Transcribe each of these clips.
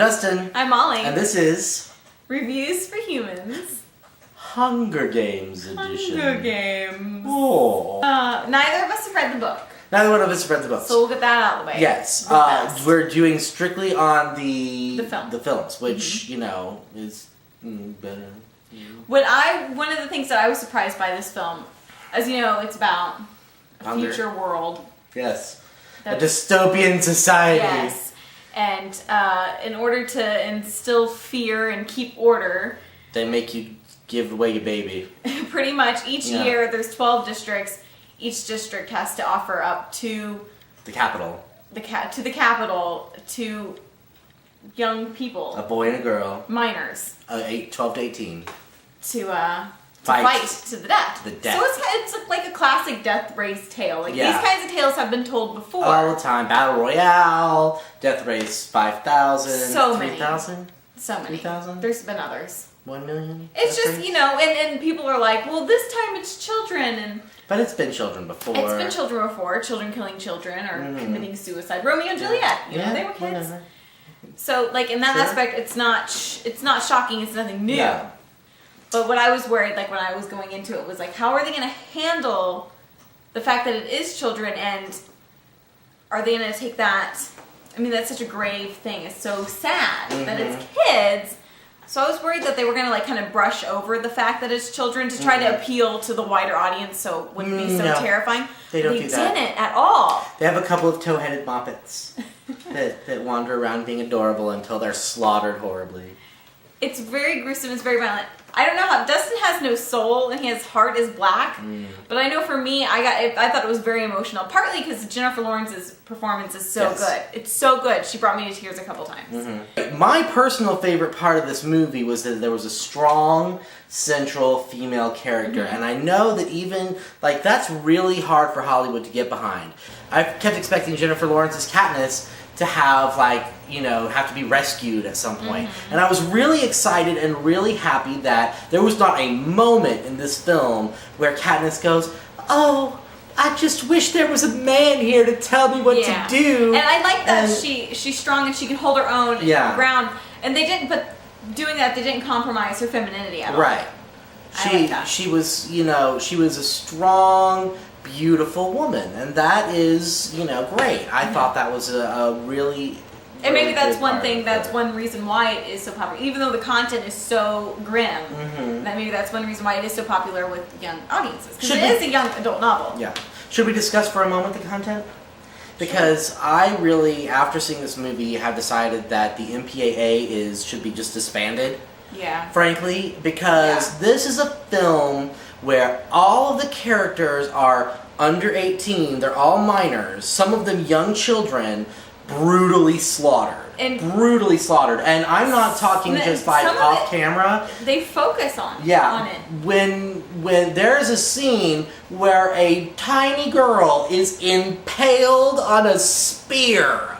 Dustin. I'm Molly. And this is... Reviews for Humans. Hunger Games edition. Hunger Games. Oh. Neither of us have read the book. Neither one of us have read the book. So we'll get that out of the way. Yes. We're doing strictly on the films, which, you know, is better. One of the things that I was surprised by this film, as you know, it's about a future world. Yes. A dystopian society. Yes. And in order to instill fear and keep order, they make you give away your baby. Pretty much each year there's 12 districts. Each district has to offer up to the capital. To the capital to young people. A boy and a girl. Minors. 12 to 18. To fight to the death. To the death. So it's like a classic death race tale. Like these kinds of tales have been told before. All the time. Battle Royale, Death Race 5,000. So many. 3,000? So many. 3,000? There's been others. 1 million? It's just, you know, and people are like, well, this time it's children. But it's been children before. It's been children before. Children killing children or committing suicide. Romeo and Juliet. You know, they were kids. Whatever. So, like, in that aspect, it's not shocking. It's nothing new. No. But what I was worried, like, when I was going into it was, like, how are they going to handle the fact that it is children, and are they going to take that... I mean, that's such a grave thing. It's so sad that it's kids. So I was worried that they were going to, like, kind of brush over the fact that it's children to try to appeal to the wider audience so it wouldn't be so terrifying. They don't do that. They didn't at all. They have a couple of toe-headed moppets that wander around being adorable until they're slaughtered horribly. It's very gruesome. It's very violent. I don't know how... Dustin has no soul, and his heart is black. But I know for me, I thought it was very emotional. Partly because Jennifer Lawrence's performance is so good. It's so good. She brought me to tears a couple times. My personal favorite part of this movie was that there was a strong central female character. And I know that even... Like, that's really hard for Hollywood to get behind. I kept expecting Jennifer Lawrence's Katniss to have, like, you know, have to be rescued at some point. And I was really excited and really happy that there was not a moment in this film where Katniss goes, oh, I just wish there was a man here to tell me what to do. And I like that she's strong and she can hold her own ground. And they didn't, but doing that, they didn't compromise her femininity at all. Right. She was, you know, she was a strong, beautiful woman, and that is, you know, great. I thought that was a really and maybe that's one thing, that's one reason why it is so popular, even though the content is so grim, that maybe that's one reason why it is so popular with young audiences, because it is a young adult novel. Yeah. Should we discuss for a moment the content? Because I really, after seeing this movie, have decided that the MPAA should be just disbanded. Yeah. Frankly, because this is a film where all of the characters are under 18, they're all minors, some of them young children, brutally slaughtered. And I'm not talking just like off camera. They focus on it. When there's a scene where a tiny girl is impaled on a spear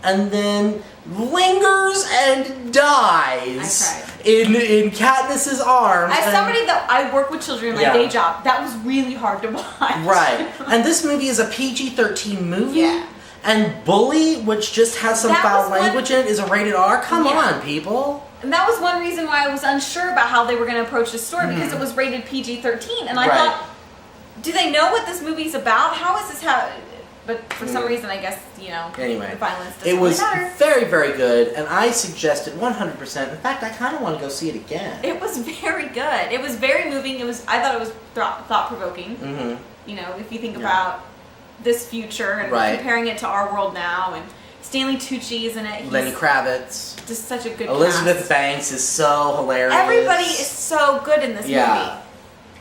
and then lingers and dies in Katniss's arms. As somebody that I work with children in my day job, that was really hard to watch. Right. And this movie is a PG-13 movie. Yeah. And Bully, which just has some foul language in it, is a rated R. Come on, people. And that was one reason why I was unsure about how they were going to approach the story, because it was rated PG-13. And I thought, do they know what this movie's about? How is this how... But for some reason, I guess, you know, the violence doesn't really matter. It was very, very good, and I suggest it 100%. In fact, I kind of want to go see it again. It was very good. It was very moving. I thought it was thought-provoking. You know, if you think about this future and comparing it to our world now, and Stanley Tucci is in it. Lenny Kravitz. Just such a good Elizabeth Banks is so hilarious. Everybody is so good in this movie.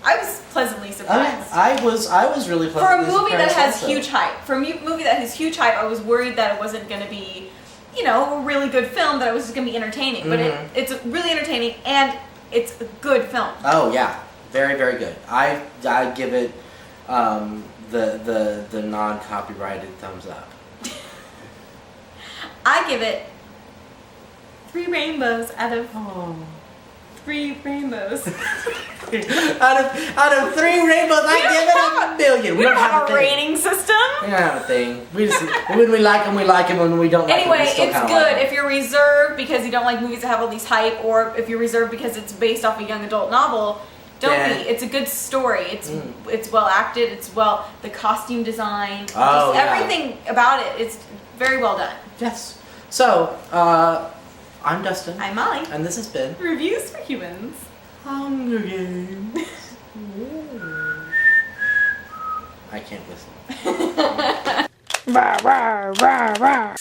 I was pleasantly surprised. I was really pleasantly surprised. For a movie that has huge hype. For a movie that has huge hype, I was worried that it wasn't going to be, you know, a really good film, that it was just going to be entertaining. But it's really entertaining, and it's a good film. Oh, yeah. Very, very good. I give it the non-copyrighted thumbs up. I give it 3 rainbows out of 3 rainbows. out of 3 rainbows, I give it a million. We don't have a rating system. We don't have a thing. We just, when we like them, we like them. When we don't like them, we still it's kind of good like them. if you're reserved because you don't like movies that have all these hype, or if you're reserved because it's based off a young adult novel. Don't be. It's a good story. It's well acted. It's the costume design. Everything about it. It's very well done. Yes. So, I'm Dustin. I'm Molly. And this has been Reviews for Humans. Hunger Games. I can't whistle. Rah, rah, rah, rah.